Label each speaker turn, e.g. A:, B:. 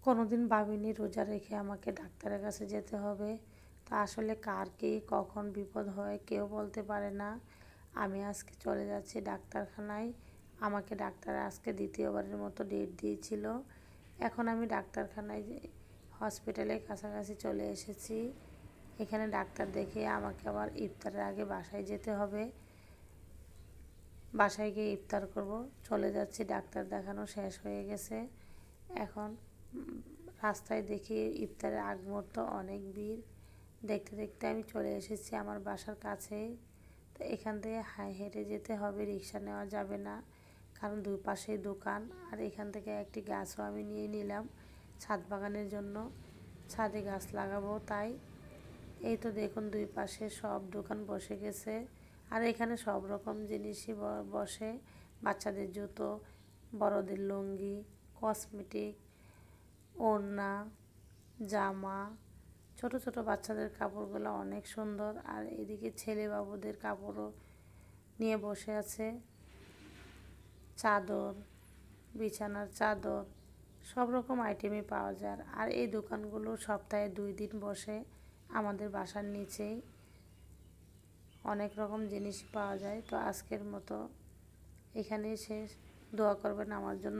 A: কোনোদিন ভাবিনি রোজা রেখে আমাকে ডাক্তারের কাছে যেতে হবে। তো আসলে কার কী কখন বিপদ হয় কেউ বলতে পারে না। আমি আজকে চলে যাচ্ছি ডাক্তারখানায়। আমাকে ডাক্তার আজকে দ্বিতীয়বারের মতো ডেট দিয়েছিল। এখন আমি ডাক্তারখানায় হসপিটালের কাছাকাছি চলে এসেছি। এখানে ডাক্তার দেখে আমাকে আবার ইফতারের আগে বাসায় যেতে হবে। বাসায় গিয়ে ইফতার করব। চলে যাচ্ছি, ডাক্তার দেখানো শেষ হয়ে গেছে। এখন রাস্তায় দেখি ইফতারের আগ মুহূর্ত অনেক ভিড়। দেখতে দেখতে আমি চলে এসেছি আমার বাসার কাছেই। তো এখান থেকে হেঁটে যেতে হবে, রিক্সা নেওয়া যাবে না, কারণ দুই পাশেই দোকান। আর এখান থেকে একটি গাছও আমি নিয়ে নিলাম ছাদ বাগানের জন্য, ছাদে গাছ লাগাবো তাই। এই তো দেখুন দুই পাশে সব দোকান বসে গেছে। আর এখানে সব রকম জিনিসই বসে, বাচ্চাদের জুতো, বড়দের লুঙ্গি, কসমেটিক, ওড়না, জামা, ছোট ছোট বাচ্চাদের কাপড়গুলো অনেক সুন্দর। আর এদিকে ছেলে বাবুদের কাপড়ও নিয়ে বসে আছে, চাদর, বিছানার চাদর, সব রকম আইটেমই পাওয়া যায়। আর এই দোকানগুলো সপ্তাহে 2 দিন বসে আমাদের বাসার নিচেই। অনেক রকম জিনিস পাওয়া যায়। তো আজকের মতো এখানেই শেষ। দোয়া করবেন আমার জন্য।